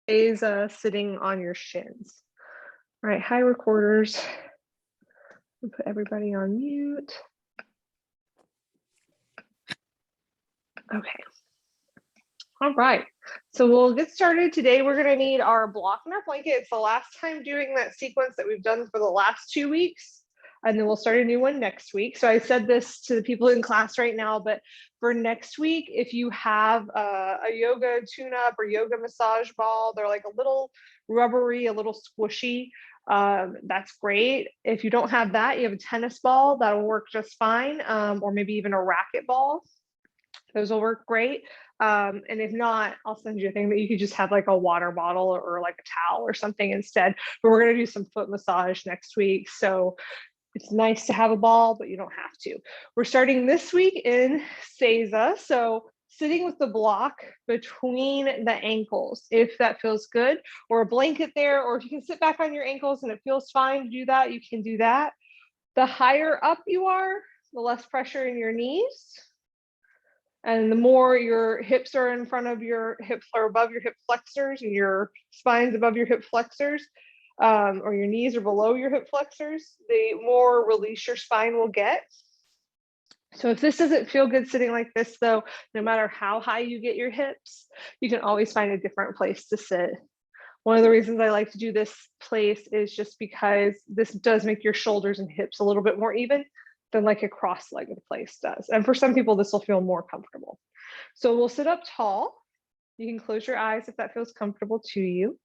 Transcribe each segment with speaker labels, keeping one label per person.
Speaker 1: is sitting on your shins. All right, hi recorders. We'll put everybody on mute. Okay. All right, so we'll get started. Today we're going to need our block and our blanket. It's the last time doing that sequence that we've done for the last 2 weeks, and then we'll start a new one next week. So I said this to the people in class right now, but for next week, if you have a yoga tune-up or yoga massage ball, they're like a little rubbery, a little squishy. That's great. If you don't have that, you have a tennis ball, that'll work just fine, or maybe even a racket ball. Those will work great. And if not, I'll send you a thing that you could just have like a water bottle or like a towel or something instead. But we're going to do some foot massage next week. So it's nice to have a ball, but you don't have to. We're starting this week in Seiza. So sitting with the block between the ankles, if that feels good, or a blanket there, or if you can sit back on your ankles and it feels fine to do that, you can do that. The higher up you are, the less pressure in your knees. And the more your hips are in front of your hips or above your hip flexors and your spine's above your hip flexors, or your knees are below your hip flexors, the more release your spine will get. So if this doesn't feel good sitting like this though, no matter how high you get your hips, you can always find a different place to sit. One of the reasons I like to do this place is just because this does make your shoulders and hips a little bit more even than like a cross-legged place does. And for some people, this will feel more comfortable. So we'll sit up tall. You can close your eyes if that feels comfortable to you.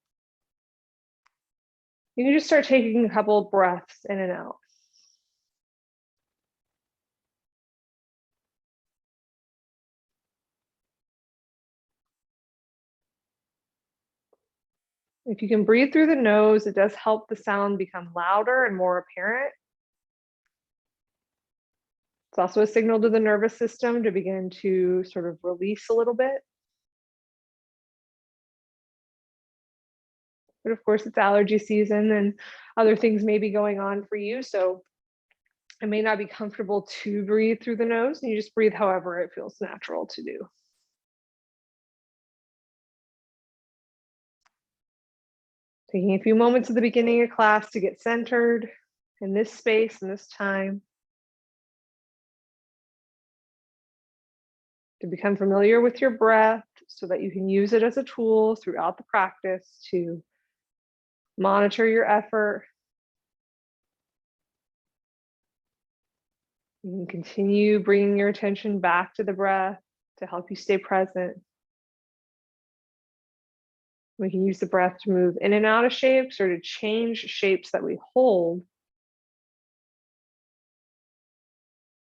Speaker 1: You can just start taking a couple of breaths in and out. If you can breathe through the nose, it does help the sound become louder and more apparent. It's also a signal to the nervous system to begin to sort of release a little bit. But of course, it's allergy season and other things may be going on for you. So it may not be comfortable to breathe through the nose, and you just breathe however it feels natural to do. Taking a few moments at the beginning of class to get centered in this space and this time. To become familiar with your breath so that you can use it as a tool throughout the practice to monitor your effort. You can continue bringing your attention back to the breath to help you stay present. We can use the breath to move in and out of shapes or to change shapes that we hold.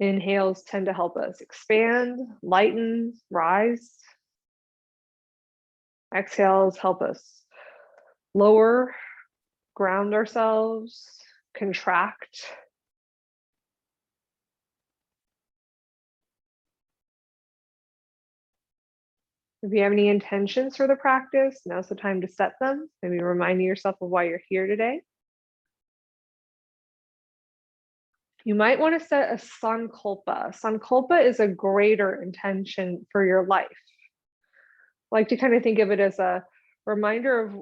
Speaker 1: Inhales tend to help us expand, lighten, rise. Exhales help us lower, ground ourselves, contract. If you have any intentions for the practice, now's the time to set them. Maybe reminding yourself of why you're here today. You might want to set a sankalpa. Sankalpa is a greater intention for your life. I like to kind of think of it as a reminder of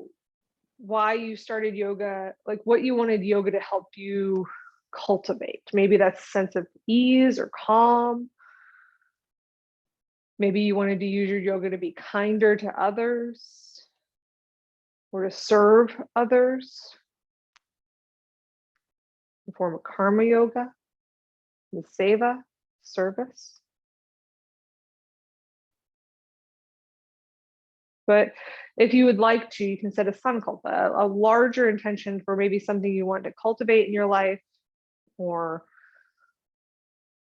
Speaker 1: why you started yoga, like what you wanted yoga to help you cultivate. Maybe that's a sense of ease or calm. Maybe you wanted to use your yoga to be kinder to others or to serve others. In the form of karma yoga, the seva, service. But if you would like to, you can set a sankalpa, a larger intention for maybe something you want to cultivate in your life or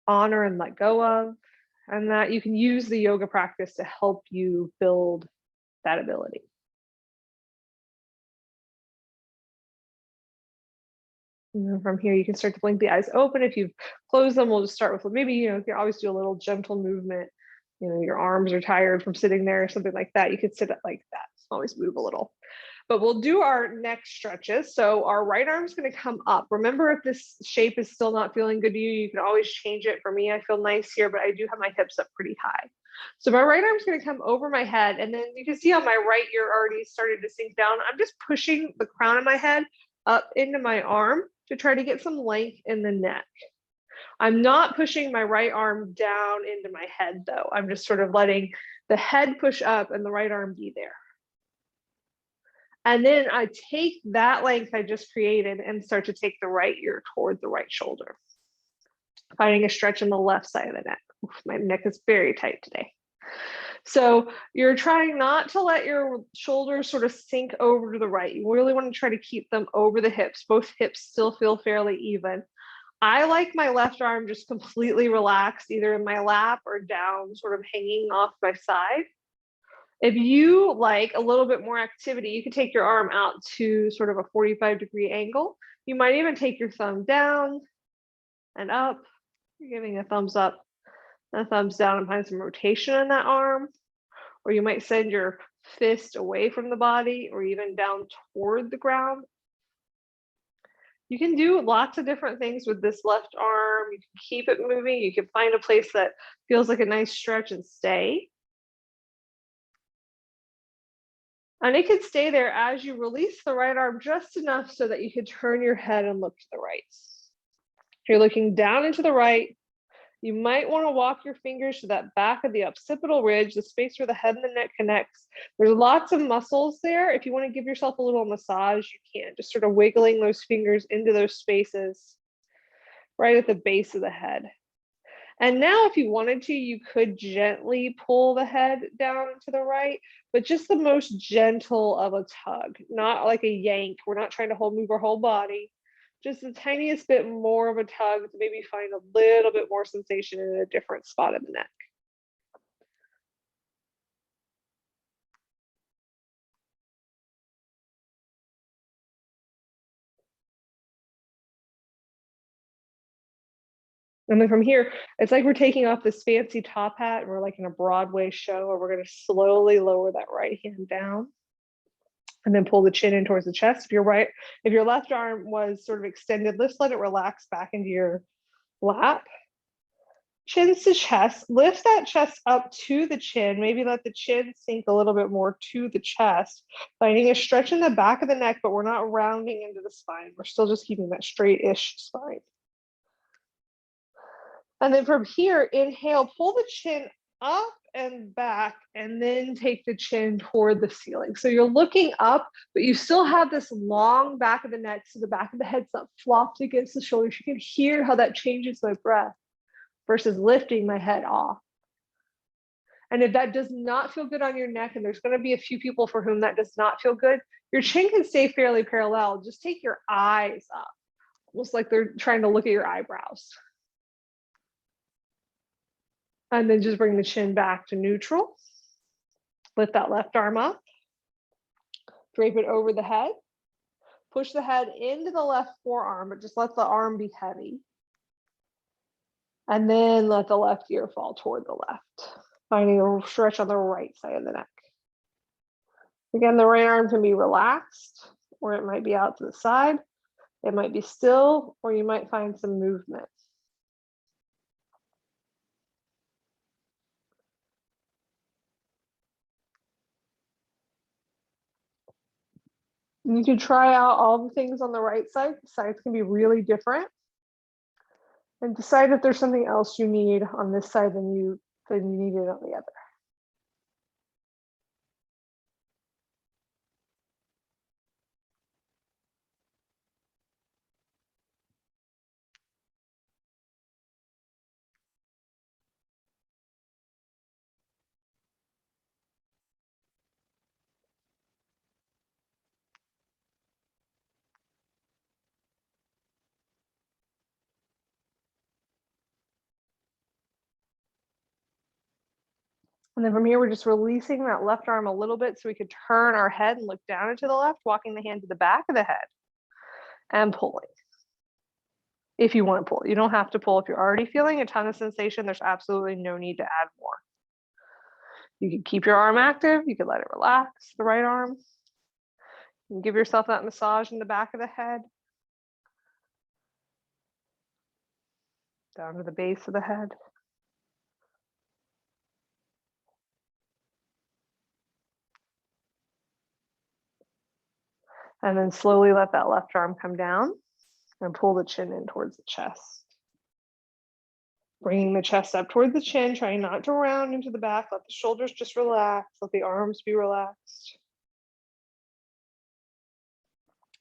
Speaker 1: honor and let go of, and that you can use the yoga practice to help you build that ability. And from here, you can start to blink the eyes open. If you've closed them, we'll just start with maybe, you can always do a little gentle movement. Your arms are tired from sitting there or something like that. You could sit up like that. always move a little. But we'll do our neck stretches. So our right arm's going to come up. Remember, if this shape is still not feeling good to you, you can always change it. For me, I feel nice here, but I do have my hips up pretty high. So my right arm's going to come over my head. And then you can see on my right ear already started to sink down. I'm just pushing the crown of my head up into my arm to try to get some length in the neck. I'm not pushing my right arm down into my head though. I'm just sort of letting the head push up and the right arm be there. And then I take that length I just created and start to take the right ear toward the right shoulder. Finding a stretch in the left side of the neck. Oof, my neck is very tight today. So you're trying not to let your shoulders sort of sink over to the right. You really want to try to keep them over the hips. Both hips still feel fairly even. I like my left arm just completely relaxed, either in my lap or down, sort of hanging off my side. If you like a little bit more activity, you can take your arm out to sort of a 45-degree angle. You might even take your thumb down and up. You're giving a thumbs up, a thumbs down, and find some rotation in that arm. Or you might send your fist away from the body or even down toward the ground. You can do lots of different things with this left arm. You can keep it moving. You can find a place that feels like a nice stretch and stay. And it could stay there as you release the right arm just enough so that you can turn your head and look to the right. If you're looking down and to the right, you might want to walk your fingers to that back of the occipital ridge, the space where the head and the neck connects. There's lots of muscles there. If you want to give yourself a little massage, you can. Just sort of wiggling those fingers into those spaces right at the base of the head. And now if you wanted to, you could gently pull the head down to the right, but just the most gentle of a tug, not like a yank. We're not trying to move our whole body, just the tiniest bit more of a tug to maybe find a little bit more sensation in a different spot of the neck. And then from here, it's like we're taking off this fancy top hat and we're like in a Broadway show, or we're going to slowly lower that right hand down and then pull the chin in towards the chest. If your left arm was sort of extended, let's let it relax back into your lap. Chins to chest, lift that chest up to the chin, maybe let the chin sink a little bit more to the chest, finding a stretch in the back of the neck, but we're not rounding into the spine. We're still just keeping that straight-ish spine. And then from here, inhale, pull the chin up and back, and then take the chin toward the ceiling. So you're looking up, but you still have this long back of the neck, so the back of the head's not flopped against the shoulders. You can hear how that changes my breath versus lifting my head off. And if that does not feel good on your neck, and there's going to be a few people for whom that does not feel good, your chin can stay fairly parallel. Just take your eyes up, almost like they're trying to look at your eyebrows. And then just bring the chin back to neutral. Lift that left arm up. Drape it over the head. Push the head into the left forearm, but just let the arm be heavy. And then let the left ear fall toward the left, finding a stretch on the right side of the neck. Again, the right arm can be relaxed, or it might be out to the side. It might be still, or you might find some movement. You can try out all the things on the right side. The sides can be really different. And decide if there's something else you need on this side than you needed on the other. And then from here, we're just releasing that left arm a little bit so we could turn our head and look down and to the left, walking the hand to the back of the head and pulling. If you want to pull, you don't have to pull. If you're already feeling a ton of sensation, there's absolutely no need to add more. You can keep your arm active. You can let it relax, the right arm. You can give yourself that massage in the back of the head. Down to the base of the head. And then slowly let that left arm come down and pull the chin in towards the chest. Bringing the chest up toward the chin, trying not to round into the back. Let the shoulders just relax. Let the arms be relaxed.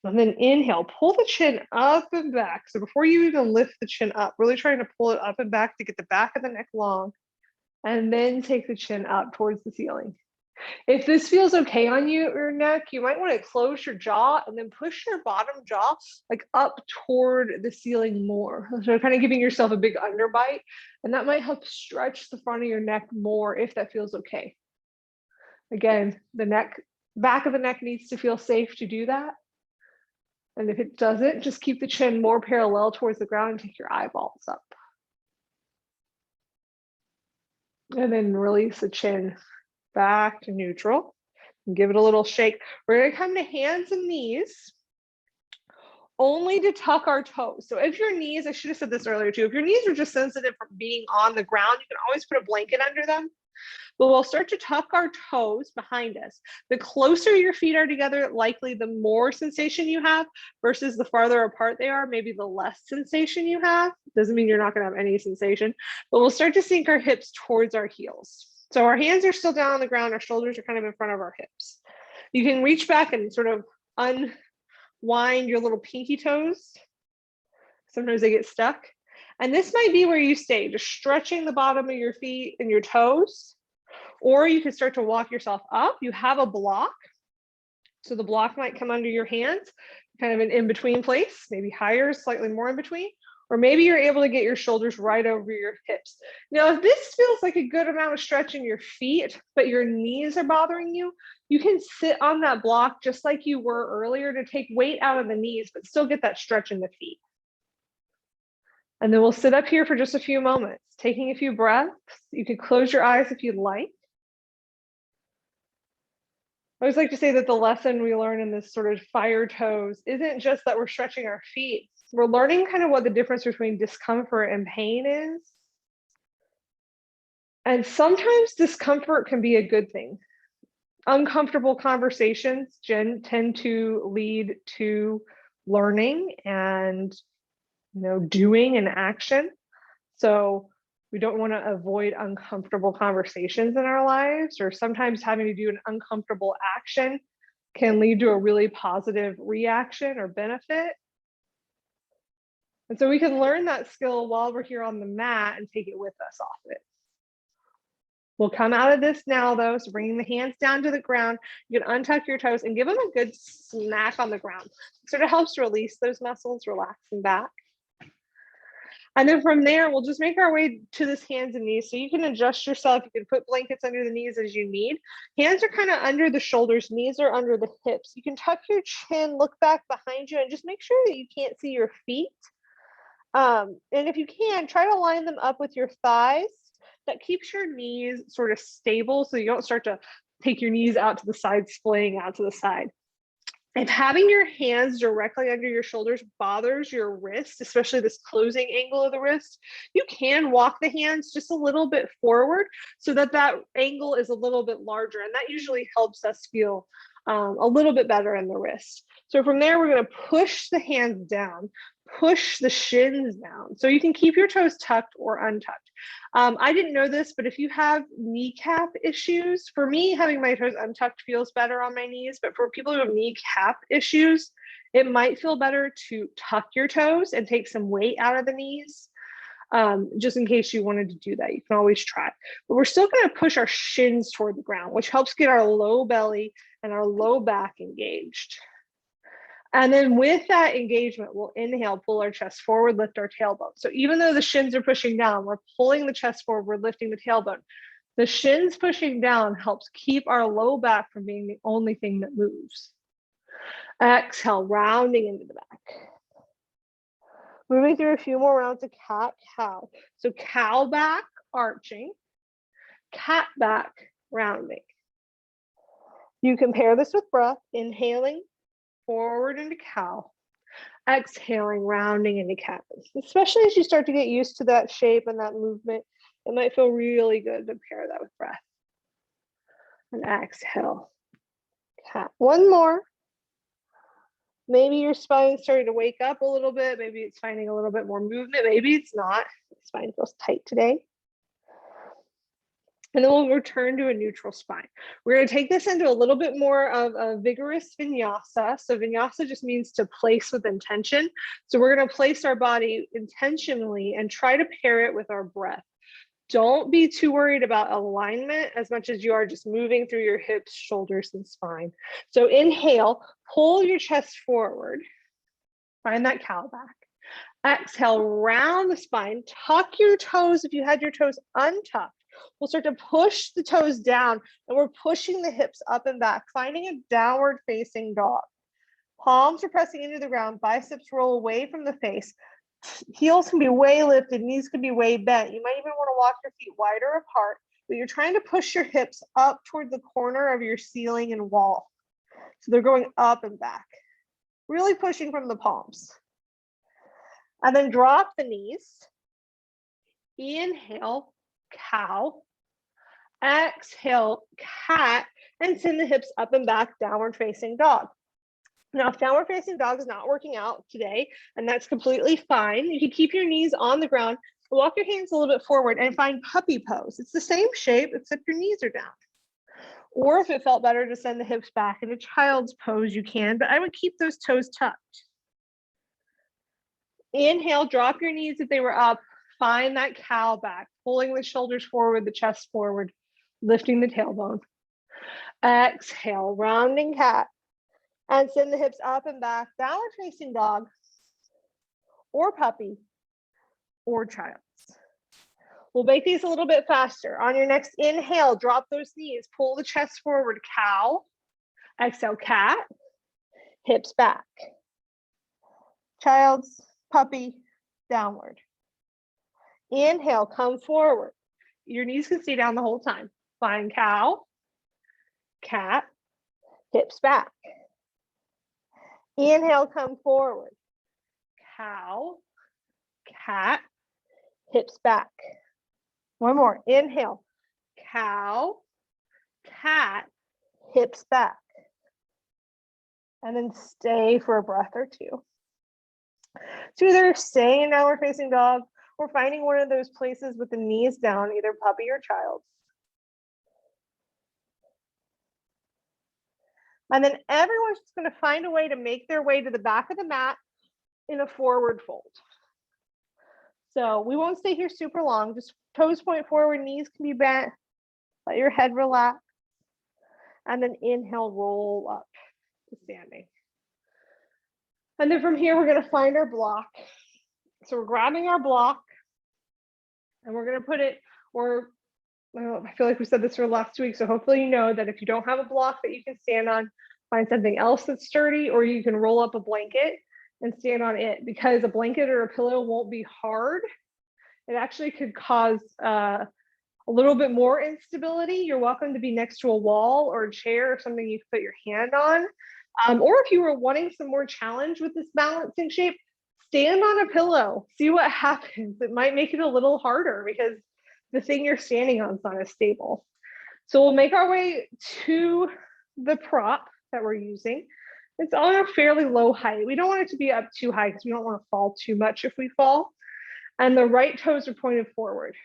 Speaker 1: And then inhale, pull the chin up and back. So before you even lift the chin up, really trying to pull it up and back to get the back of the neck long. And then take the chin up towards the ceiling. If this feels okay on your neck, you might want to close your jaw and then push your bottom jaw like up toward the ceiling more. So kind of giving yourself a big underbite, and that might help stretch the front of your neck more if that feels okay. Again, the back of the neck needs to feel safe to do that. And if it doesn't, just keep the chin more parallel towards the ground and take your eyeballs up. And then release the chin back to neutral and give it a little shake. We're going to come to hands and knees only to tuck our toes. So if your knees, I should have said this earlier too, if your knees are just sensitive from being on the ground, you can always put a blanket under them. But we'll start to tuck our toes behind us. The closer your feet are together, likely the more sensation you have versus the farther apart they are, maybe the less sensation you have. Doesn't mean you're not going to have any sensation, but we'll start to sink our hips towards our heels. So our hands are still down on the ground, our shoulders are kind of in front of our hips. You can reach back and sort of unwind your little pinky toes. Sometimes they get stuck. And this might be where you stay, just stretching the bottom of your feet and your toes. Or you can start to walk yourself up. You have a block. So the block might come under your hands, kind of an in-between place, maybe higher, slightly more in between. Or maybe you're able to get your shoulders right over your hips. Now, if this feels like a good amount of stretch in your feet, but your knees are bothering you, you can sit on that block just like you were earlier to take weight out of the knees, but still get that stretch in the feet. And then we'll sit up here for just a few moments, taking a few breaths. You can close your eyes if you'd like. I always like to say that the lesson we learn in this sort of fire toes isn't just that we're stretching our feet. We're learning kind of what the difference between discomfort and pain is. And sometimes discomfort can be a good thing. Uncomfortable conversations tend to lead to learning and doing and action. So we don't want to avoid uncomfortable conversations in our lives, or sometimes having to do an uncomfortable action can lead to a really positive reaction or benefit. And so we can learn that skill while we're here on the mat and take it with us off it. We'll come out of this now though, so bringing the hands down to the ground, you can untuck your toes and give them a good smack on the ground. It sort of helps release those muscles, relax them back. And then from there, we'll just make our way to this hands and knees. So you can adjust yourself. You can put blankets under the knees as you need. Hands are kind of under the shoulders. Knees are under the hips. You can tuck your chin, look back behind you, and just make sure that you can't see your feet. And if you can, try to line them up with your thighs. That keeps your knees sort of stable so you don't start to take your knees out to the side, splaying out to the side. If having your hands directly under your shoulders bothers your wrist, especially this closing angle of the wrist, you can walk the hands just a little bit forward so that that angle is a little bit larger. And that usually helps us feel a little bit better in the wrist. So from there, we're going to push the hands down, push the shins down. So you can keep your toes tucked or untucked. I didn't know this, but if you have kneecap issues, for me, having my toes untucked feels better on my knees, but for people who have kneecap issues, it might feel better to tuck your toes and take some weight out of the knees. Just in case you wanted to do that, you can always try. But we're still going to push our shins toward the ground, which helps get our low belly and our low back engaged. And then with that engagement, we'll inhale, pull our chest forward, lift our tailbone. So even though the shins are pushing down, we're pulling the chest forward, we're lifting the tailbone. The shins pushing down helps keep our low back from being the only thing that moves. Exhale, rounding into the back. Moving through a few more rounds of cat, cow. So cow back, arching. Cat back, rounding. You compare this with breath, inhaling forward into cow, exhaling, rounding into cat. Especially as you start to get used to that shape and that movement, it might feel really good to pair that with breath. And exhale, cat. One more. Maybe your spine's starting to wake up a little bit. Maybe it's finding a little bit more movement. Maybe it's not. The spine feels tight today. And then we'll return to a neutral spine. We're going to take this into a little bit more of a vigorous vinyasa. So vinyasa just means to place with intention. So we're going to place our body intentionally and try to pair it with our breath. Don't be too worried about alignment as much as you are just moving through your hips, shoulders, and spine. So inhale, pull your chest forward. Find that cow back. Exhale, round the spine. Tuck your toes if you had your toes untucked. We'll start to push the toes down and we're pushing the hips up and back, finding a downward facing dog. Palms are pressing into the ground, biceps roll away from the face. Heels can be way lifted, knees can be way bent. You might even want to walk your feet wider apart, but you're trying to push your hips up toward the corner of your ceiling and wall. So they're going up and back, really pushing from the palms. And then drop the knees. Inhale, cow. Exhale, cat, and send the hips up and back, downward facing dog. Now, if downward facing dog is not working out today, and that's completely fine, you can keep your knees on the ground, walk your hands a little bit forward and find puppy pose. It's the same shape, except your knees are down. Or if it felt better to send the hips back into child's pose, you can, but I would keep those toes tucked. Inhale, drop your knees if they were up, find that cow back, pulling the shoulders forward, the chest forward, lifting the tailbone. Exhale, rounding cat, and send the hips up and back, downward facing dog, or puppy, or child's. We'll make these a little bit faster. On your next inhale, drop those knees, pull the chest forward, cow. Exhale, cat, hips back. Child's, puppy, downward. Inhale, come forward. Your knees can stay down the whole time. Find cow, cat, hips back. Inhale, come forward. Cow, cat, hips back. One more. Inhale, cow, cat, hips back. And then stay for a breath or two. So either staying in downward facing dog or finding one of those places with the knees down, either puppy or child. And then everyone's just going to find a way to make their way to the back of the mat in a forward fold. So we won't stay here super long, just toes point forward, knees can be bent, let your head relax, and then inhale, roll up to standing. And then from here, we're going to find our block. So we're grabbing our block and we're going to put it, or I feel like we said this for the last 2 weeks, so hopefully you know that if you don't have a block that you can stand on, find something else that's sturdy, or you can roll up a blanket and stand on it, because a blanket or a pillow won't be hard. It actually could cause a little bit more instability. You're welcome to be next to a wall or a chair or something you can put your hand on. Or if you were wanting some more challenge with this balancing shape, stand on a pillow, see what happens. It might make it a little harder because the thing you're standing on is not as stable. So we'll make our way to the prop that we're using. It's on a fairly low height. We don't want it to be up too high because we don't want to fall too much if we fall. And the right toes are pointed forward.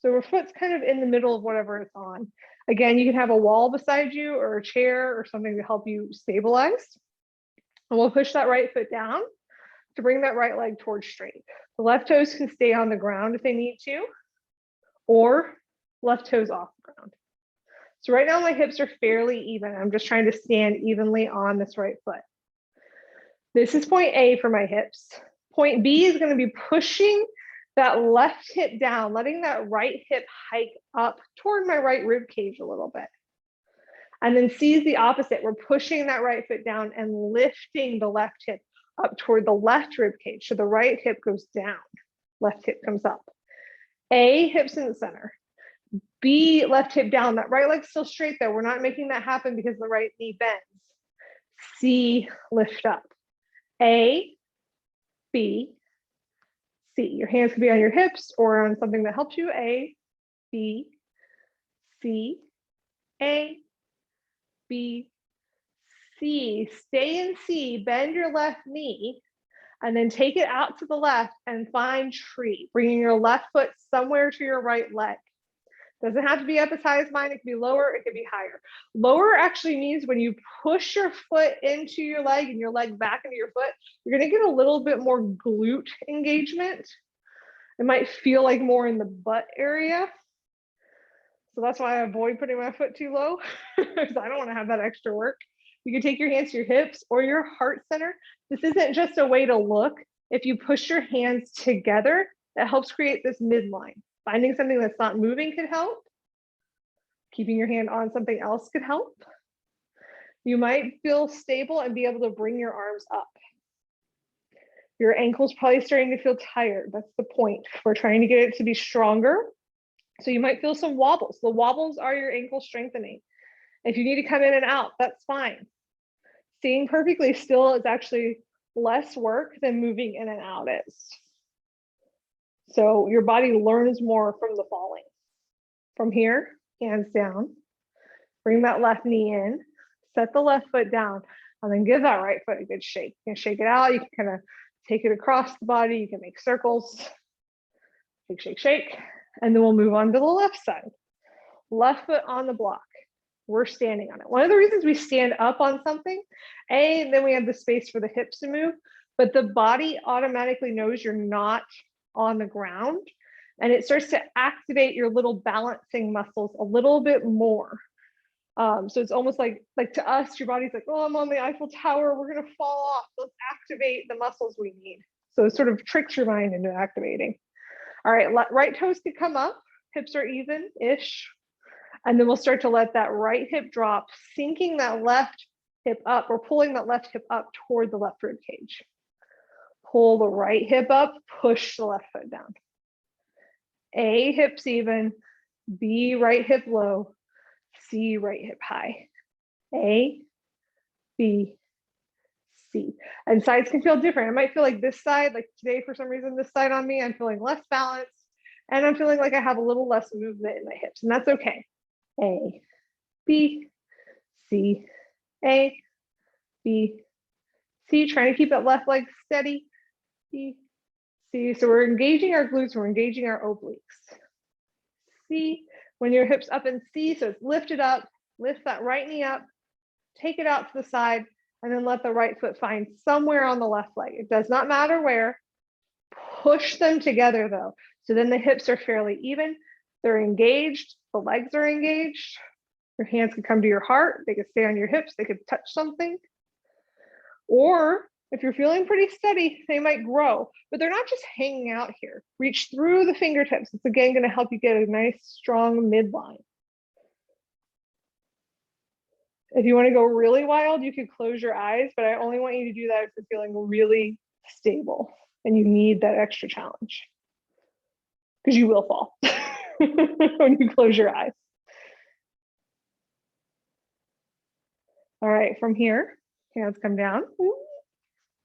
Speaker 1: So our foot's kind of in the middle of whatever it's on. Again, you can have a wall beside you or a chair or something to help you stabilize. And we'll push that right foot down to bring that right leg towards straight. The left toes can stay on the ground if they need to, or left toes off the ground. So right now my hips are fairly even. I'm just trying to stand evenly on this right foot. This is point A for my hips. Point B is going to be pushing that left hip down, letting that right hip hike up toward my right rib cage a little bit. And then C is the opposite. We're pushing that right foot down and lifting the left hip up toward the left rib cage. So the right hip goes down, left hip comes up. A, hips in the center. B, left hip down. That right leg's still straight though. We're not making that happen because the right knee bends. C, lift up. A, B, C. Your hands can be on your hips or on something that helps you. A, B, C, A, B, C. Stay in C, bend your left knee, and then take it out to the left and find tree, bringing your left foot somewhere to your right leg. Doesn't have to be up as high as mine. It can be lower, it can be higher. Lower actually means when you push your foot into your leg and your leg back into your foot, you're gonna get a little bit more glute engagement. It might feel like more in the butt area. So that's why I avoid putting my foot too low, because I don't wanna have that extra work. You can take your hands to your hips or your heart center. This isn't just a way to look. If you push your hands together, that helps create this midline. Finding something that's not moving could help. Keeping your hand on something else could help. You might feel stable and be able to bring your arms up. Your ankle's probably starting to feel tired. That's the point. We're trying to get it to be stronger. So you might feel some wobbles. The wobbles are your ankle strengthening. If you need to come in and out, that's fine. Seeing perfectly still is actually less work than moving in and out is. So your body learns more from the falling. From here, hands down, bring that left knee in, set the left foot down, and then give that right foot a good shake. You can shake it out, you can kind of take it across the body, you can make circles, shake, shake, shake, and then we'll move on to the left side. Left foot on the block. We're standing on it. One of the reasons we stand up on something, A, then we have the space for the hips to move, but the body automatically knows you're not on the ground, and it starts to activate your little balancing muscles a little bit more. So it's almost like to us, your body's like, oh, I'm on the Eiffel Tower, we're gonna fall off. Let's activate the muscles we need. So it sort of tricks your mind into activating. All right, right toes can come up, hips are even-ish. And then we'll start to let that right hip drop, sinking that left hip up or pulling that left hip up toward the left rib cage. Pull the right hip up, push the left foot down. A, hips even, B, right hip low, C, right hip high. A, B, C. And sides can feel different. It might feel like this side, like today for some reason, this side on me, I'm feeling less balanced and I'm feeling like I have a little less movement in my hips, and that's okay. A, B, C, A, B, C. Trying to keep that left leg steady. B, C. So we're engaging our glutes, we're engaging our obliques. C, when your hips up in C, so it's lifted up, lift that right knee up, take it out to the side, and then let the right foot find somewhere on the left leg. It does not matter where. Push them together though. So then the hips are fairly even. They're engaged, the legs are engaged. Your hands can come to your heart, they could stay on your hips, they could touch something. Or if you're feeling pretty steady, they might grow, but they're not just hanging out here. Reach through the fingertips. It's again gonna help you get a nice strong midline. If you wanna go really wild, you could close your eyes, but I only want you to do that if you're feeling really stable and you need that extra challenge, because you will fall when you close your eyes. All right, from here, hands come down.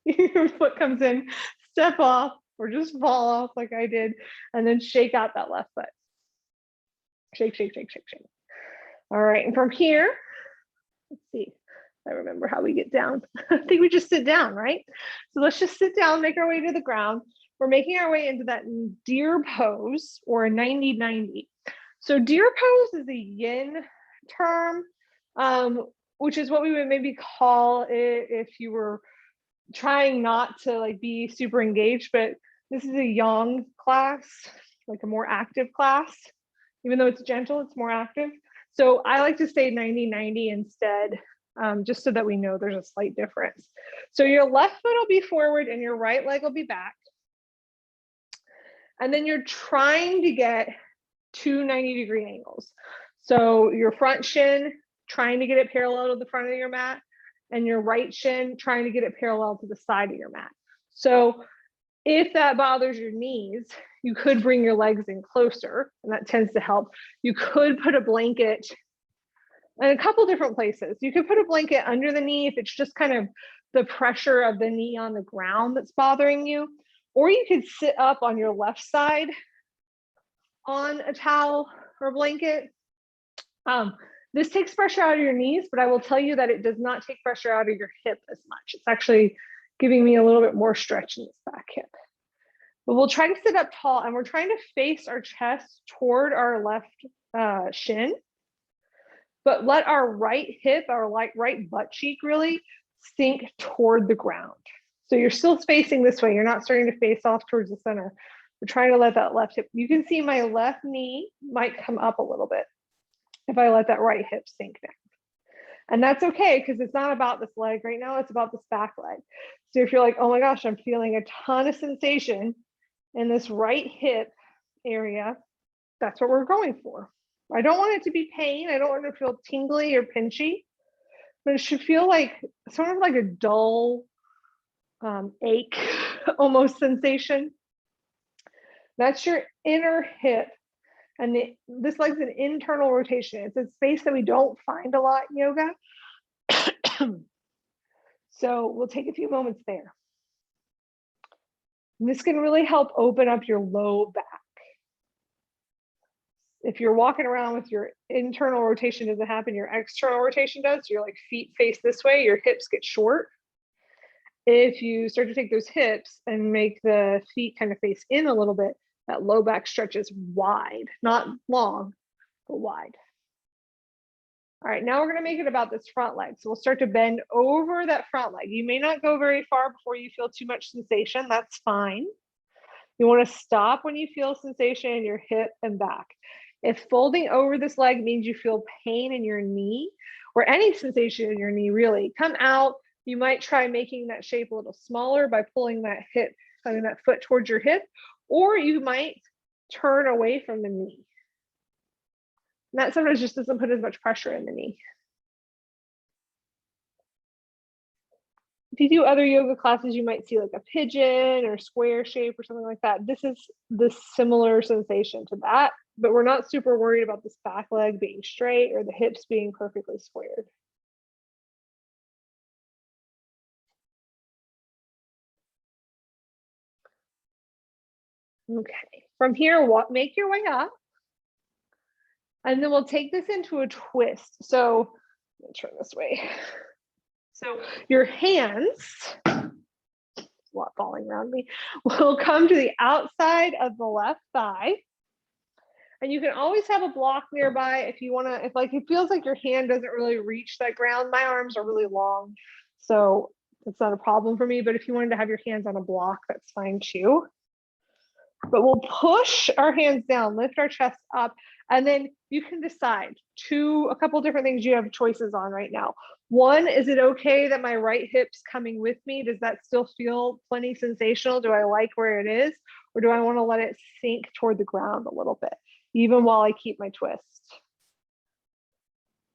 Speaker 1: Your foot comes in, step off, or just fall off like I did, and then shake out that left foot. Shake, shake, shake, shake, shake. All right, and from here, let's see, I remember how we get down. I think we just sit down, right? So let's just sit down, make our way to the ground. We're making our way into that deer pose or a 90-90. So deer pose is a yin term, which is what we would maybe call it if you were trying not to like be super engaged, but this is a yang class, like a more active class. Even though it's gentle, it's more active. So I like to say 90-90 instead, just so that we know there's a slight difference. So your left foot will be forward and your right leg will be back. And then you're trying to get two 90-degree angles. So your front shin, trying to get it parallel to the front of your mat, and your right shin, trying to get it parallel to the side of your mat. So If that bothers your knees, you could bring your legs in closer, and that tends to help. You could put a blanket in a couple different places. You could put a blanket under the knee if it's just kind of the pressure of the knee on the ground that's bothering you, or you could sit up on your left side on a towel or blanket. This takes pressure out of your knees, but I will tell you that it does not take pressure out of your hip as much. It's actually giving me a little bit more stretch in this back hip. But we'll try to sit up tall, and we're trying to face our chest toward our left shin, but let our right hip, our right butt cheek really sink toward the ground. So you're still facing this way. You're not starting to face off towards the center. We're trying to let that left hip, you can see my left knee might come up a little bit if I let that right hip sink down. And that's okay, because it's not about this leg right now, it's about this back leg. So if you're like, oh my gosh, I'm feeling a ton of sensation in this right hip area, that's what we're going for. I don't want it to be pain. I don't want it to feel tingly or pinchy, but it should feel like sort of like a dull ache almost sensation. That's your inner hip. And this leg's an internal rotation. It's a space that we don't find a lot in yoga. So we'll take a few moments there. And this can really help open up your low back. If you're walking around with your internal rotation doesn't happen, your external rotation does. So your like feet face this way, your hips get short. If you start to take those hips and make the feet kind of face in a little bit, that low back stretches wide, not long, but wide. All right, now we're going to make it about this front leg. So we'll start to bend over that front leg. You may not go very far before you feel too much sensation. That's fine. You want to stop when you feel sensation in your hip and back. If folding over this leg means you feel pain in your knee or any sensation in your knee, really, come out. You might try making that shape a little smaller by pulling that hip, putting that foot towards your hip, or you might turn away from the knee. And that sometimes just doesn't put as much pressure in the knee. If you do other yoga classes, you might see like a pigeon or square shape or something like that. This is the similar sensation to that, but we're not super worried about this back leg being straight or the hips being perfectly squared. Okay, from here, make your way up. And then we'll take this into a twist. So let me turn this way. So your hands, a lot falling around me, will come to the outside of the left thigh. And you can always have a block nearby if you want to, if like it feels like your hand doesn't really reach that ground. My arms are really long, so it's not a problem for me. But if you wanted to have your hands on a block, that's fine too. But we'll push our hands down, lift our chest up, and then you can decide a couple different things you have choices on right now. One, is it okay that my right hip's coming with me? Does that still feel plenty sensational? Do I like where it is? Or do I want to let it sink toward the ground a little bit, even while I keep my twist?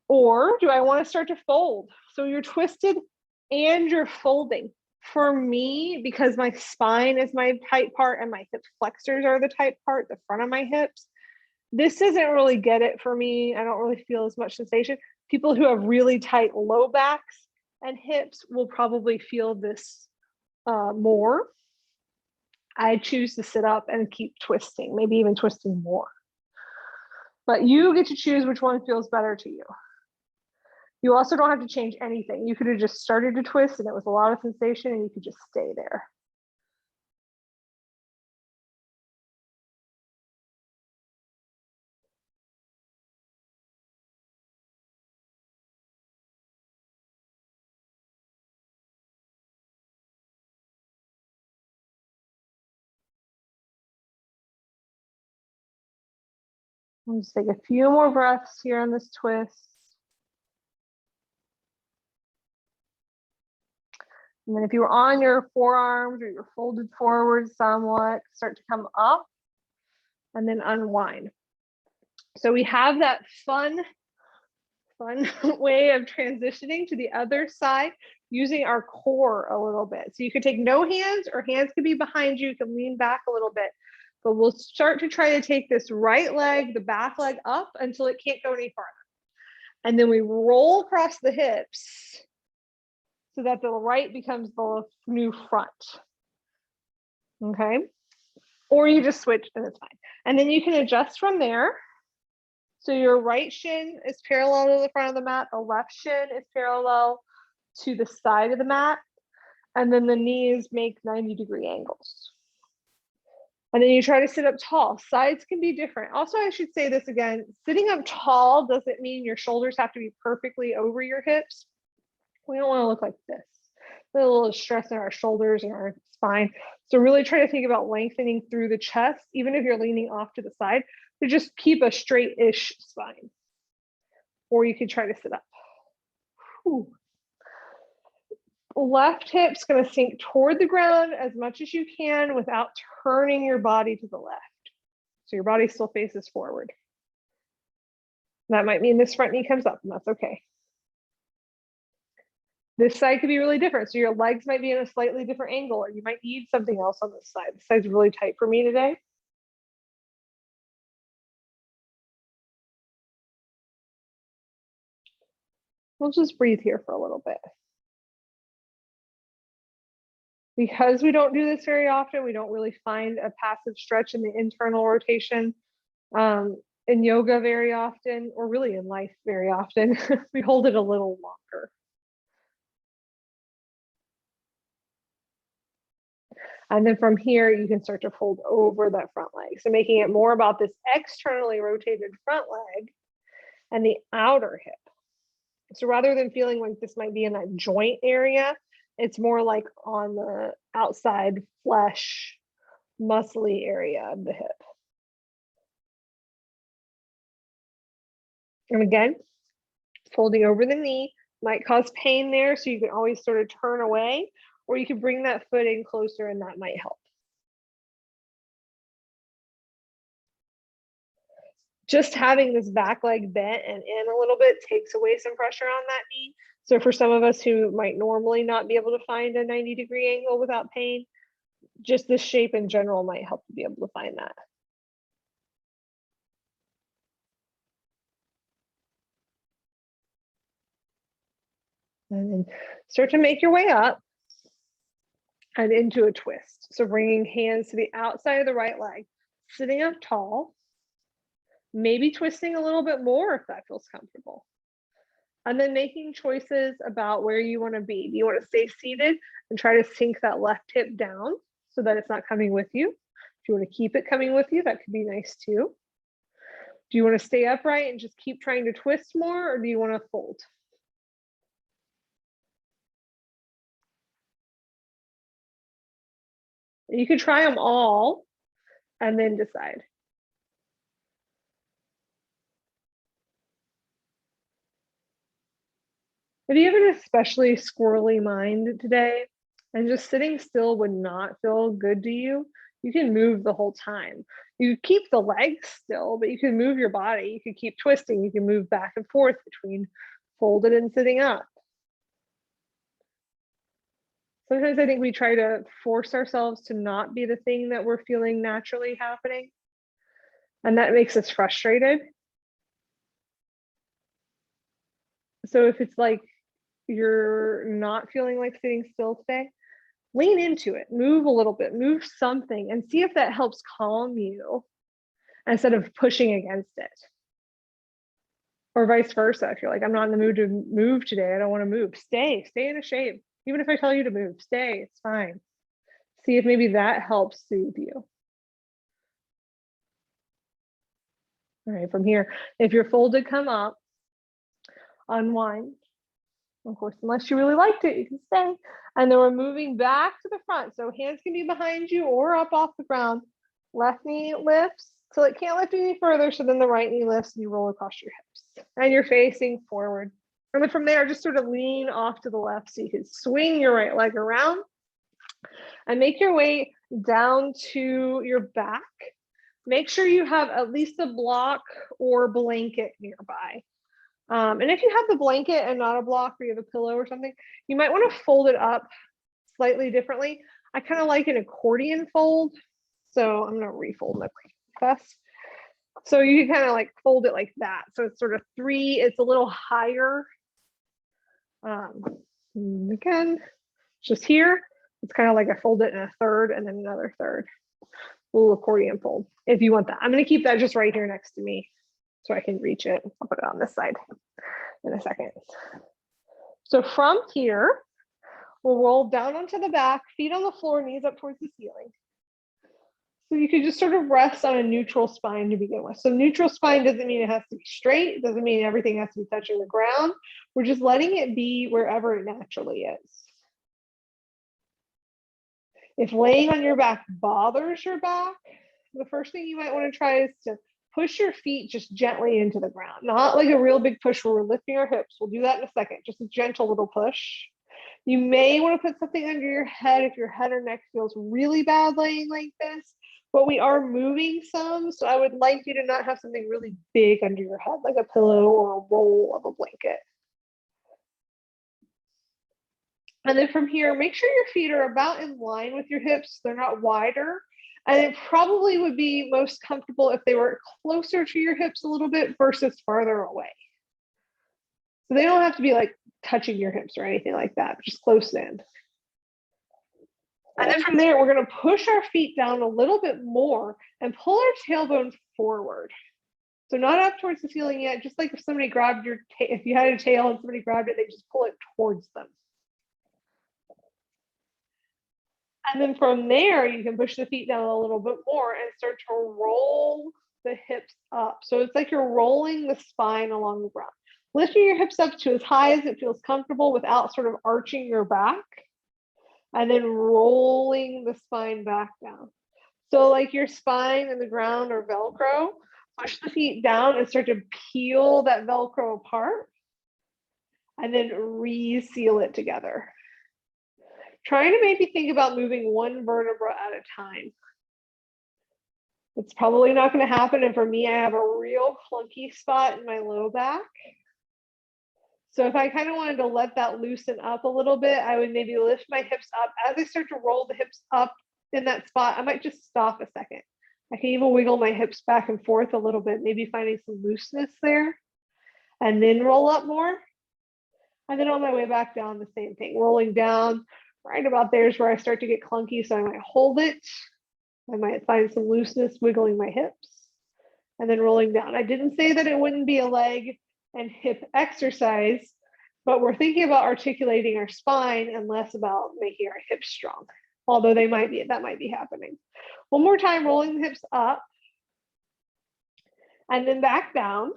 Speaker 1: Or do I want to start to fold? So you're twisted and you're folding. For me, because my spine is my tight part and my hip flexors are the tight part, the front of my hips, this doesn't really get it for me. I don't really feel as much sensation. People who have really tight low backs and hips will probably feel this more. I choose to sit up and keep twisting, maybe even twisting more. But you get to choose which one feels better to you. You also don't have to change anything. You could have just started to twist and it was a lot of sensation and you could just stay there. I'll just take a few more breaths here on this twist. And then if you were on your forearms or you're folded forward somewhat, start to come up and then unwind. So we have that fun way of transitioning to the other side. using our core a little bit. So you can take no hands, or hands can be behind you. You can lean back a little bit, but we'll start to try to take this right leg, the back leg up until it can't go any farther. And then we roll across the hips so that the right becomes the new front. Okay. Or you just switch and it's fine. And then you can adjust from there. So your right shin is parallel to the front of the mat. The left shin is parallel to the side of the mat. And then the knees make 90-degree angles. And then you try to sit up tall. Sides can be different. Also, I should say this again, sitting up tall doesn't mean your shoulders have to be perfectly over your hips. We don't want to look like this. There's a little stress in our shoulders and our spine. So really try to think about lengthening through the chest, even if you're leaning off to the side, to just keep a straight-ish spine. Or you can try to sit up. Whew. Left hip's going to sink toward the ground as much as you can without turning your body to the left. So your body still faces forward. That might mean this front knee comes up, and that's okay. This side could be really different. So your legs might be in a slightly different angle, or you might need something else on this side. This side's really tight for me today. We'll just breathe here for a little bit. Because we don't do this very often, we don't really find a passive stretch in the internal rotation in yoga very often, or really in life very often. We hold it a little longer. And then from here, you can start to fold over that front leg. So making it more about this externally rotated front leg and the outer hip. So rather than feeling like this might be in that joint area, it's more like on the outside flesh, muscly area of the hip. And again, folding over the knee might cause pain there, so you can always sort of turn away, or you can bring that foot in closer and that might help. Just having this back leg bent and in a little bit takes away some pressure on that knee. So for some of us who might normally not be able to find a 90-degree angle without pain, just this shape in general might help to be able to find that. And then start to make your way up and into a twist. So bringing hands to the outside of the right leg, sitting up tall, maybe twisting a little bit more if that feels comfortable. And then making choices about where you want to be. Do you want to stay seated and try to sink that left hip down so that it's not coming with you? If you want to keep it coming with you, that could be nice too. Do you want to stay upright and just keep trying to twist more, or do you want to fold? You could try them all and then decide. If you have an especially squirrely mind today and just sitting still would not feel good to you, you can move the whole time. You keep the legs still, but you can move your body. You can keep twisting. You can move back and forth between folded and sitting up. Sometimes I think we try to force ourselves to not be the thing that we're feeling naturally happening. And that makes us frustrated. So if it's like you're not feeling like sitting still today, lean into it, move a little bit, move something, and see if that helps calm you instead of pushing against it. Or vice versa. If you're like, I'm not in the mood to move today, I don't want to move, stay in a shape. Even if I tell you to move, stay, it's fine. See if maybe that helps soothe you. All right, from here, if you're folded, come up, unwind. Of course, unless you really liked it, you can stay. And then we're moving back to the front. So hands can be behind you or up off the ground. Left knee lifts till it can't lift any further. So then the right knee lifts and you roll across your hips. And you're facing forward. And then from there, just sort of lean off to the left so you can swing your right leg around and make your way down to your back. Make sure you have at least a block or blanket nearby. And if you have the blanket and not a block, or you have a pillow or something, you might want to fold it up slightly differently. I kind of like an accordion fold. So I'm going to refold my blanket first. So you can kind of like fold it like that. So it's sort of three, it's a little higher. Again, just here, it's kind of like I fold it in a third and then another third. A little accordion fold if you want that. I'm going to keep that just right here next to me so I can reach it. I'll put it on this side in a second. So from here, we'll roll down onto the back, feet on the floor, knees up towards the ceiling. So you can just sort of rest on a neutral spine to begin with. So neutral spine doesn't mean it has to be straight. It doesn't mean everything has to be touching the ground. We're just letting it be wherever it naturally is. If laying on your back bothers your back, the first thing you might want to try is to push your feet just gently into the ground. Not like a real big push where we're lifting our hips. We'll do that in a second. Just a gentle little push. You may want to put something under your head if your head or neck feels really bad laying like this, but we are moving some. So I would like you to not have something really big under your head, like a pillow or a roll of a blanket. And then from here, make sure your feet are about in line with your hips. They're not wider. And it probably would be most comfortable if they were closer to your hips a little bit versus farther away. So they don't have to be like touching your hips or anything like that, just close in. And then from there, we're going to push our feet down a little bit more and pull our tailbone forward. So not up towards the ceiling yet, just like if somebody grabbed your, if you had a tail and somebody grabbed it, they just pull it towards them. And then from there, you can push the feet down a little bit more and start to roll the hips up. So it's like you're rolling the spine along the ground. Lifting your hips up to as high as it feels comfortable without sort of arching your back. And then rolling the spine back down. So like your spine and the ground are Velcro, push the feet down and start to peel that Velcro apart and then re-seal it together. Trying to maybe think about moving one vertebra at a time. It's probably not going to happen. And for me, I have a real clunky spot in my low back. So if I kind of wanted to let that loosen up a little bit, I would maybe lift my hips up. As I start to roll the hips up in that spot, I might just stop a second. I can even wiggle my hips back and forth a little bit, maybe finding some looseness there, and then roll up more. And then on my way back down, the same thing, rolling down. Right about there is where I start to get clunky, so I might hold it. I might find some looseness, wiggling my hips, and then rolling down. I didn't say that it wouldn't be a leg and hip exercise, but we're thinking about articulating our spine and less about making our hips strong, although that might be happening. One more time, rolling the hips up and then back down.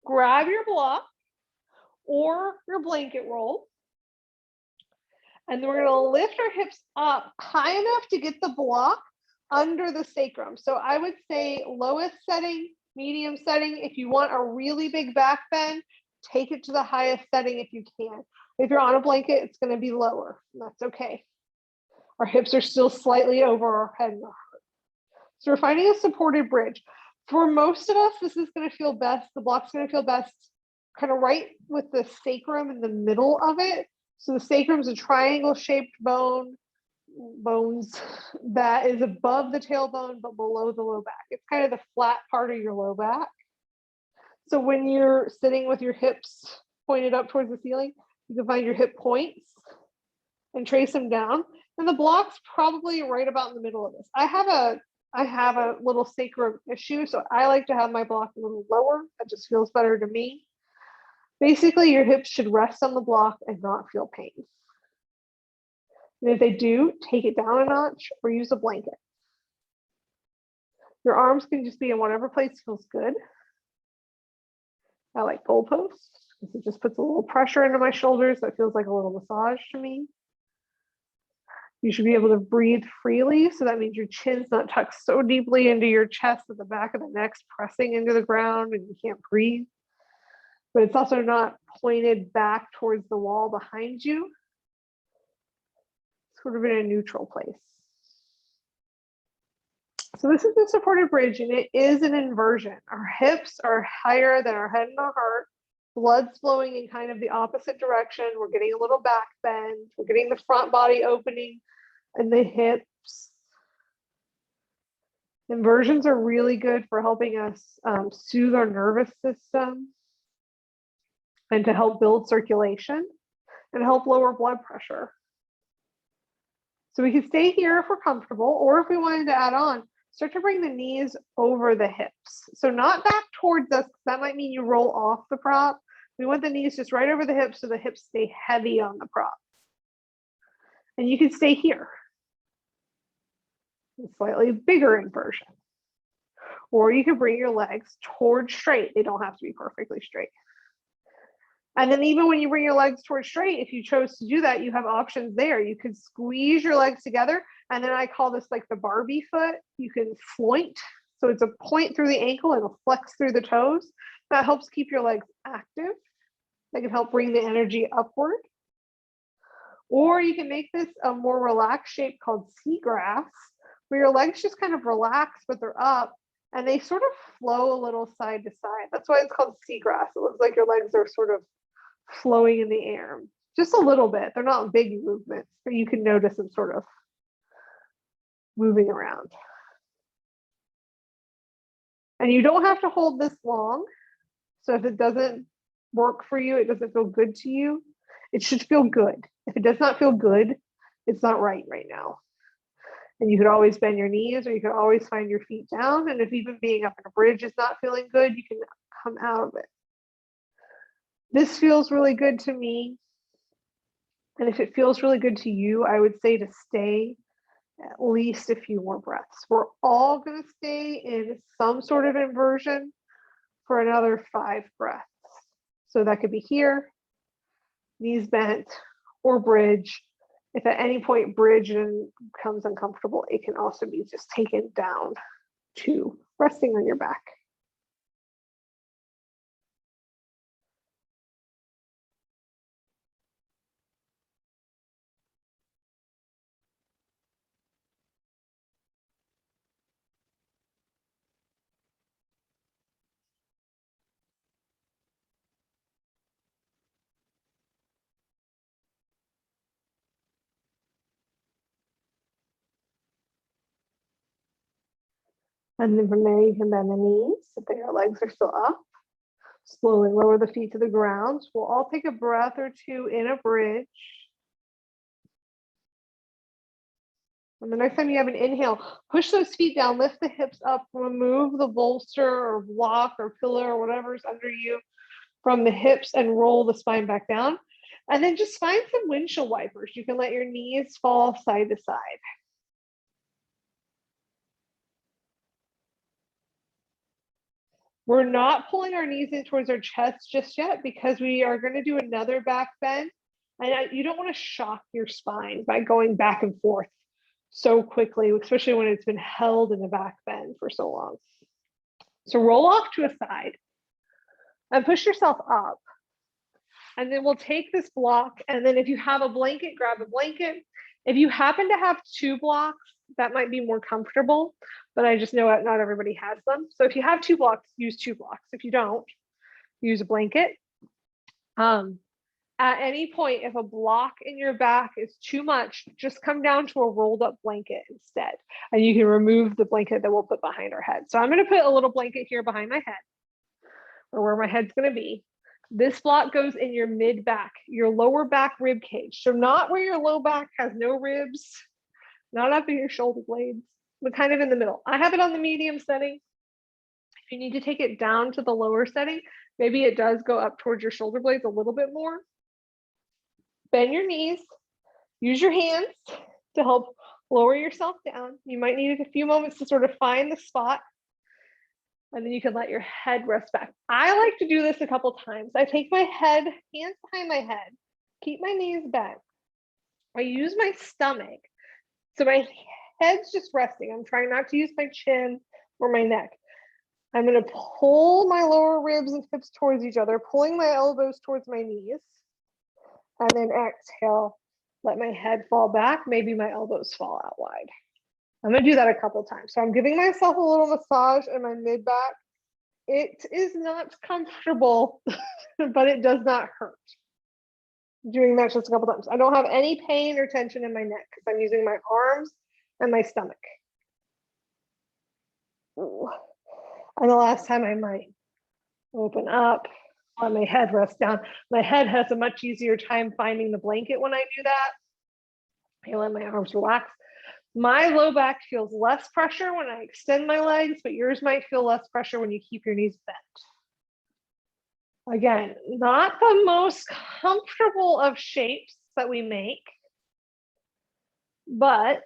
Speaker 1: Grab your block or your blanket roll. And then we're going to lift our hips up high enough to get the block under the sacrum. So I would say lowest setting, medium setting. If you want a really big back bend, take it to the highest setting if you can. If you're on a blanket, it's going to be lower. That's okay. Our hips are still slightly over our head and our heart. So we're finding a supported bridge. For most of us, this is going to feel best. The block's going to feel best kind of right with the sacrum in the middle of it. So the sacrum is a triangle shaped bones that is above the tailbone but below the low back. It's kind of the flat part of your low back. So when you're sitting with your hips pointed up towards the ceiling, you can find your hip points and trace them down. And the block's probably right about in the middle of this. I have a little sacrum issue, so I like to have my block a little lower. That just feels better to me. Basically, your hips should rest on the block and not feel pain. And if they do, take it down a notch or use a blanket. Your arms can just be in whatever place feels good. I like goalposts because it just puts a little pressure into my shoulders. That feels like a little massage to me. You should be able to breathe freely. So that means your chin's not tucked so deeply into your chest that the back of the neck's pressing into the ground and you can't breathe. But it's also not pointed back towards the wall behind you. Sort of in a neutral place. So this is the supported bridge and it is an inversion. Our hips are higher than our head and our heart. Blood's flowing in kind of the opposite direction. We're getting a little back bend. We're getting the front body opening and the hips. Inversions are really good for helping us soothe our nervous system and to help build circulation and help lower blood pressure. So we can stay here if we're comfortable, or if we wanted to add on, start to bring the knees over the hips. So not back towards us, that might mean you roll off the prop. We want the knees just right over the hips so the hips stay heavy on the prop. And you can stay here. A slightly bigger inversion. Or you can bring your legs towards straight. They don't have to be perfectly straight. And then even when you bring your legs towards straight, if you chose to do that, you have options there. You could squeeze your legs together. And then I call this like the Barbie foot. You can floint. So it's a point through the ankle and a flex through the toes. That helps keep your legs active. That can help bring the energy upward. Or you can make this a more relaxed shape called seagrass, where your legs just kind of relax, but they're up and they sort of flow a little side to side. That's why it's called seagrass. It looks like your legs are sort of flowing in the air, just a little bit. They're not big movements, but you can notice them sort of moving around. And you don't have to hold this long. So if it doesn't work for you, it doesn't feel good to you, it should feel good. If it does not feel good, it's not right now. And you could always bend your knees, or you could always find your feet down. And if even being up in a bridge is not feeling good, you can come out of it. This feels really good to me. And if it feels really good to you, I would say to stay at least a few more breaths. We're all going to stay in some sort of inversion for another 5 breaths. So that could be here, knees bent, or bridge. If at any point bridge becomes uncomfortable, it can also be just taken down to resting on your back. And then from there, you can bend the knees if your legs are still up. Slowly lower the feet to the ground. We'll all take a breath or two in a bridge. And the next time you have an inhale, push those feet down, lift the hips up, remove the bolster or block or pillow or whatever's under you from the hips and roll the spine back down. And then just find some windshield wipers. You can let your knees fall side to side. We're not pulling our knees in towards our chest just yet because we are going to do another back bend. And you don't want to shock your spine by going back and forth so quickly, especially when it's been held in a back bend for so long. So roll off to a side and push yourself up. And then we'll take this block. And then if you have a blanket, grab a blanket. If you happen to have 2 blocks, that might be more comfortable, but I just know not everybody has them. So if you have 2 blocks, use 2 blocks. If you don't, use a blanket. At any point, if a block in your back is too much, just come down to a rolled up blanket instead. And you can remove the blanket that we'll put behind our head. So I'm going to put a little blanket here behind my head, or where my head's going to be. This block goes in your mid back, your lower back rib cage. So not where your low back has no ribs, not up in your shoulder blades, but kind of in the middle. I have it on the medium setting. If you need to take it down to the lower setting, maybe it does go up towards your shoulder blades a little bit more. Bend your knees, use your hands to help lower yourself down. You might need a few moments to sort of find the spot, and then you can let your head rest back. I like to do this a couple times. I take my head, hands behind my head, keep my knees bent. I use my stomach. So my head's just resting. I'm trying not to use my chin or my neck. I'm going to pull my lower ribs and hips towards each other, pulling my elbows towards my knees. And then exhale, let my head fall back. Maybe my elbows fall out wide. I'm going to do that a couple times. So I'm giving myself a little massage in my mid back It is not comfortable, but it does not hurt. Doing that just a couple times. I don't have any pain or tension in my neck because I'm using my arms and my stomach. Ooh. And the last time I might open up, let my head rest down. My head has a much easier time finding the blanket when I do that. I let my arms relax. My low back feels less pressure when I extend my legs, but yours might feel less pressure when you keep your knees bent. Again, not the most comfortable of shapes that we make, but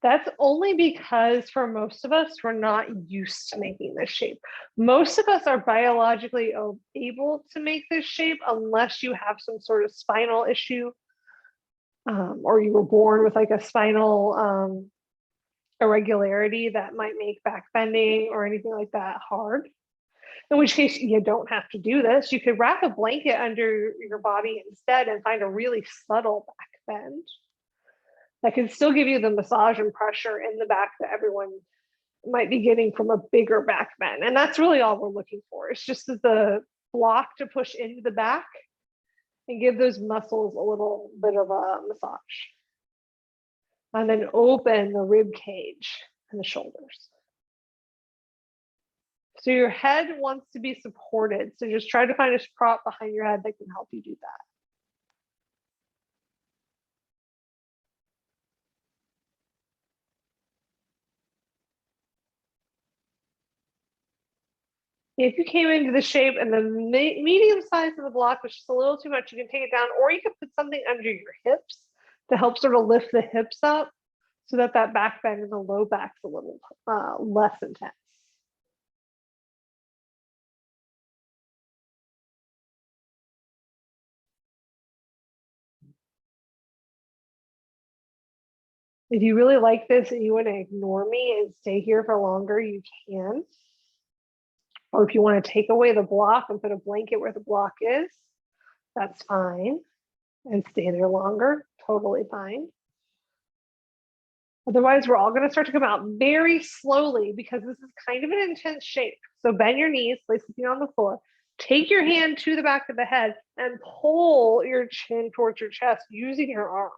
Speaker 1: that's only because for most of us, we're not used to making this shape. Most of us are biologically able to make this shape unless you have some sort of spinal issue, or you were born with like a spinal irregularity that might make back bending or anything like that hard. In which case you don't have to do this. You could wrap a blanket under your body instead and find a really subtle back bend that can still give you the massage and pressure in the back that everyone might be getting from a bigger back bend. And that's really all we're looking for. It's just the block to push into the back and give those muscles a little bit of a massage. And then open the rib cage and the shoulders. So your head wants to be supported. So just try to find a prop behind your head that can help you do that. If you came into the shape and the medium size of the block was just a little too much, you can take it down, or you can put something under your hips to help sort of lift the hips up so that that back bend in the low back's a little less intense. If you really like this and you want to ignore me and stay here for longer, you can. Or if you want to take away the block and put a blanket where the block is, that's fine. And stay there longer, totally fine. Otherwise, we're all going to start to come out very slowly because this is kind of an intense shape. So bend your knees, place the feet on the floor. Take your hand to the back of the head and pull your chin towards your chest using your arms.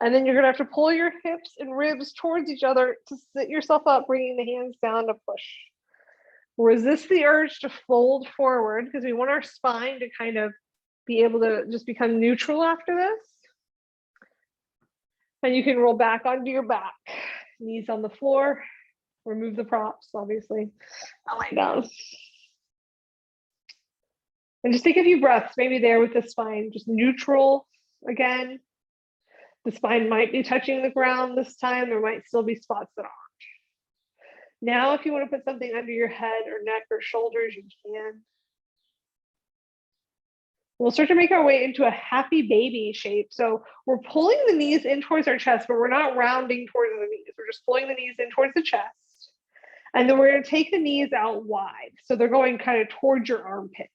Speaker 1: And then you're going to have to pull your hips and ribs towards each other to sit yourself up, bringing the hands down to push. Resist the urge to fold forward because we want our spine to kind of be able to just become neutral after this. And you can roll back onto your back, knees on the floor, remove the props, obviously, and lay down. And just take a few breaths, maybe there with the spine, just neutral again. The spine might be touching the ground this time. There might still be spots that aren't. Now, if you want to put something under your head or neck or shoulders, you can. We'll start to make our way into a happy baby shape. So we're pulling the knees in towards our chest, but we're not rounding towards the knees. We're just pulling the knees in towards the chest. And then we're going to take the knees out wide. So they're going kind of towards your armpits.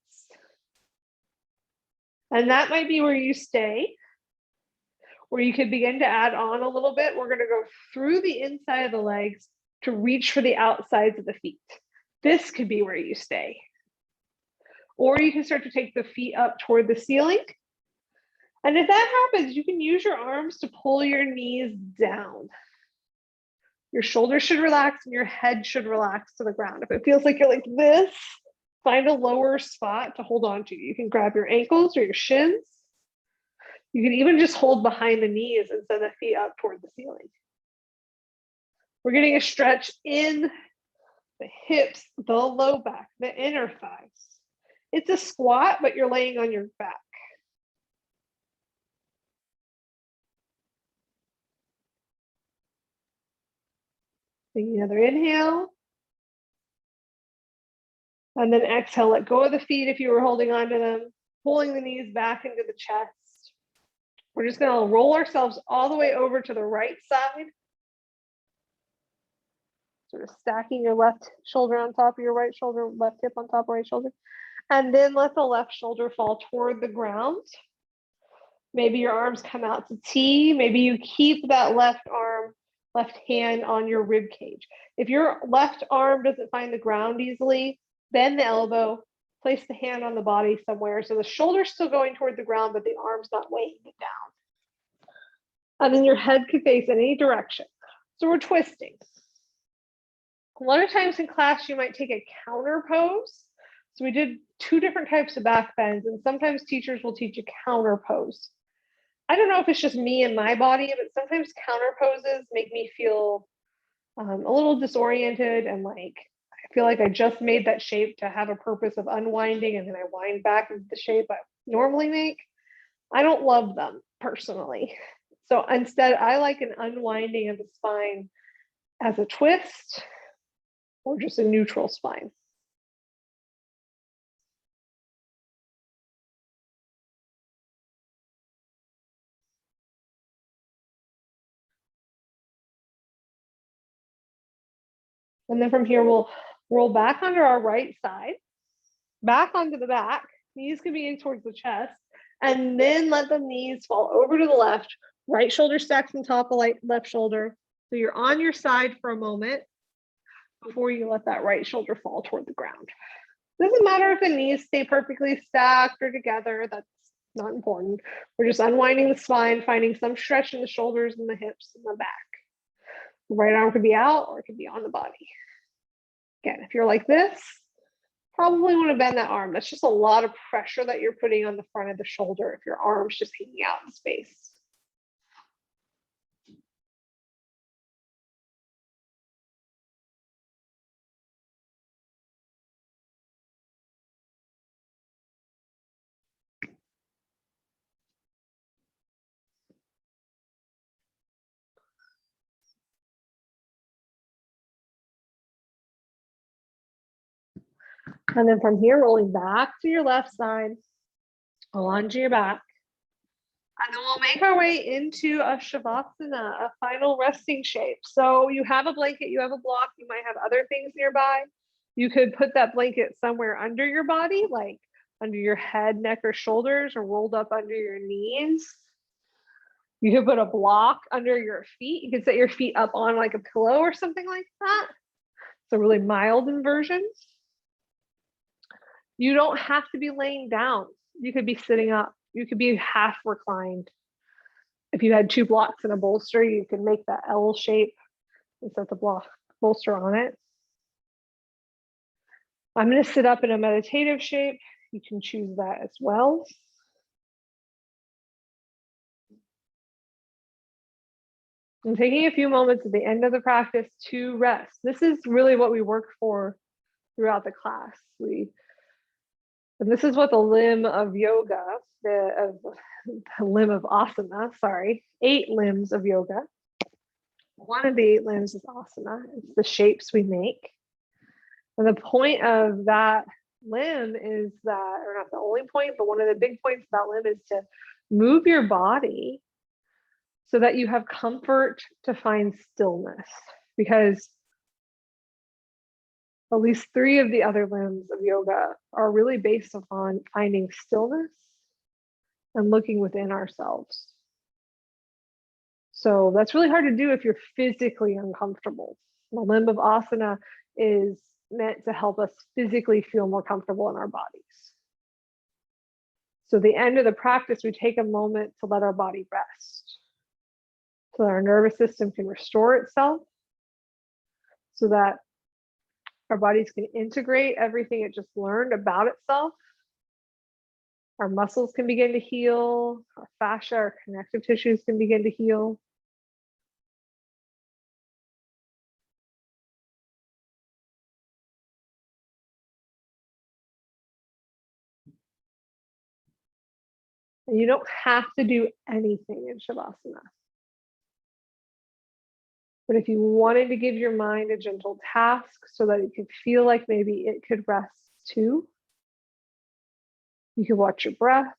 Speaker 1: And that might be where you stay, where you could begin to add on a little bit. We're going to go through the inside of the legs to reach for the outsides of the feet. This could be where you stay. Or you can start to take the feet up toward the ceiling. And if that happens, you can use your arms to pull your knees down. Your shoulders should relax and your head should relax to the ground. If it feels like you're like this, find a lower spot to hold on to. You can grab your ankles or your shins. You can even just hold behind the knees and send the feet up toward the ceiling. We're getting a stretch in the hips, the low back, the inner thighs. It's a squat, but you're laying on your back. Take another inhale. And then exhale, let go of the feet if you were holding on to them, pulling the knees back into the chest. We're just going to roll ourselves all the way over to the right side. Sort of stacking your left shoulder on top of your right shoulder, left hip on top of right shoulder. And then let the left shoulder fall toward the ground. Maybe your arms come out to T. Maybe you keep that left arm left hand on your rib cage. If your left arm doesn't find the ground easily, bend the elbow, place the hand on the body somewhere. So the shoulder's still going toward the ground, but the arm's not weighing it down. And then your head could face in any direction. So we're twisting. A lot of times in class, you might take a counter pose. So we did 2 different types of back bends, and sometimes teachers will teach a counter pose. I don't know if it's just me and my body, but sometimes counter poses make me feel a little disoriented and like I feel like I just made that shape to have a purpose of unwinding, and then I wind back into the shape I normally make. I don't love them personally. So instead, I like an unwinding of the spine as a twist or just a neutral spine. And then from here, we'll roll back onto our right side, back onto the back. Knees can be in towards the chest, and then let the knees fall over to the left. Right shoulder stacks on top of left shoulder. So you're on your side for a moment before you let that right shoulder fall toward the ground. Doesn't matter if the knees stay perfectly stacked or together. That's not important. We're just unwinding the spine, finding some stretch in the shoulders and the hips and the back. The right arm could be out or it could be on the body. Again, if you're like this, probably want to bend that arm. That's just a lot of pressure that you're putting on the front of the shoulder if your arm's just hanging out in space. And then from here, rolling back to your left side, onto your back. And then we'll make our way into a Shavasana, a final resting shape. So you have a blanket, you have a block, you might have other things nearby. You could put that blanket somewhere under your body, like under your head, neck, or shoulders, or rolled up under your knees. You could put a block under your feet. You could set your feet up on like a pillow or something like that. So really mild inversions. You don't have to be laying down. You could be sitting up. You could be half reclined. If you had 2 blocks and a bolster, you could make that L shape and set the bolster on it. I'm going to sit up in a meditative shape. You can choose that as well. I'm taking a few moments at the end of the practice to rest. This is really what we work for throughout the class. And this is what the limb of yoga, the limb of asana, sorry, 8 limbs of yoga. One of the 8 limbs is asana. It's the shapes we make. And the point of that limb is that, or not the only point, but one of the big points of that limb is to move your body so that you have comfort to find stillness. Because at least 3 of the other limbs of yoga are really based upon finding stillness and looking within ourselves. So that's really hard to do if you're physically uncomfortable. The limb of asana is meant to help us physically feel more comfortable in our bodies. So at the end of the practice, we take a moment to let our body rest, so that our nervous system can restore itself, so that our bodies can integrate everything it just learned about itself. Our muscles can begin to heal, our fascia, our connective tissues can begin to heal. And you don't have to do anything in Shavasana. But if you wanted to give your mind a gentle task so that it could feel like maybe it could rest too, you can watch your breath,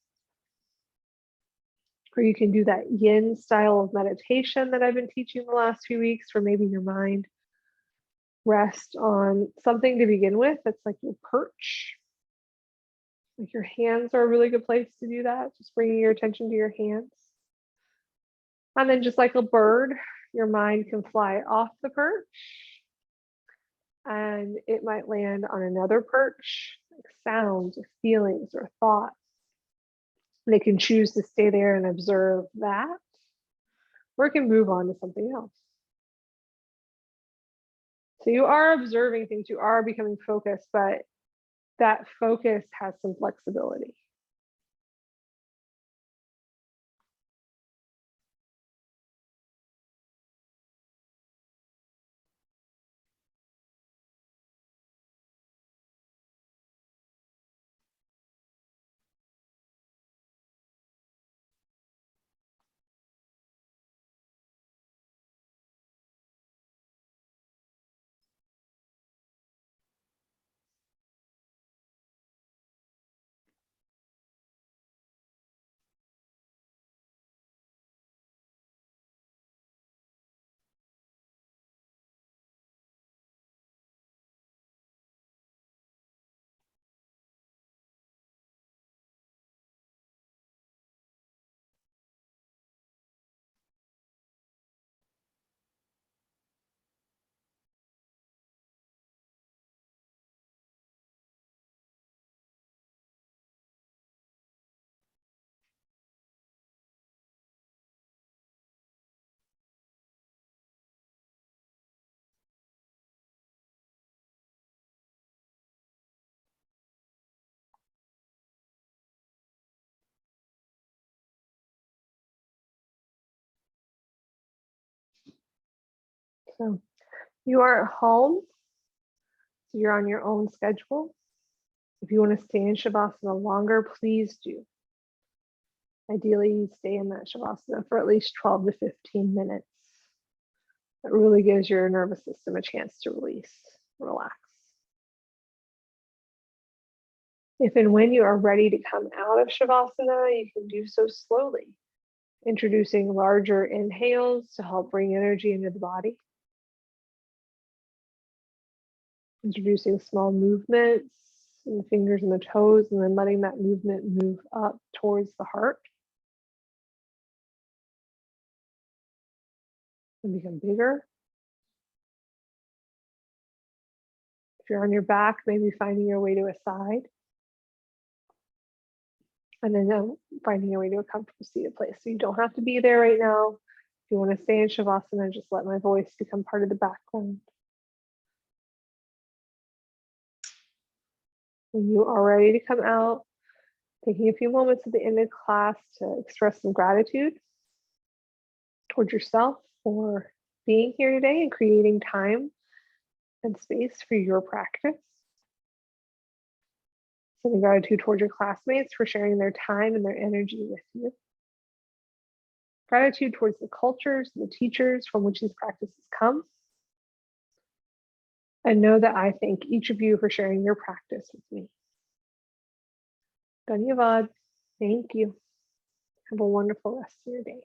Speaker 1: or you can do that yin style of meditation that I've been teaching the last few weeks, where maybe your mind rest on something to begin with. That's like your perch. Like your hands are a really good place to do that. Just bringing your attention to your hands. And then just like a bird, Your mind can fly off the perch and it might land on another perch, like sounds or feelings or thoughts. They can choose to stay there and observe that, or it can move on to something else. So you are observing things, you are becoming focused, but that focus has some flexibility. So you are at home, so you're on your own schedule. If you want to stay in Shavasana longer, please do. Ideally, stay in that Shavasana for at least 12 to 15 minutes. It really gives your nervous system a chance to release, relax. If and when you are ready to come out of Shavasana, you can do so slowly, introducing larger inhales to help bring energy into the body. Introducing small movements in the fingers and the toes, and then letting that movement move up towards the heart and become bigger. If you're on your back, maybe finding your way to a side. And then finding your way to a comfortable seated place. So you don't have to be there right now. If you want to stay in Shavasana, just let my voice become part of the background. When you are ready to come out, taking a few moments at the end of class to express some gratitude towards yourself for being here today and creating time and space for your practice. Sending gratitude towards your classmates for sharing their time and their energy with you. Gratitude towards the cultures and the teachers from which these practices come. And know that I thank each of you for sharing your practice with me. Dhanyavad. Thank you. Have a wonderful rest of your day.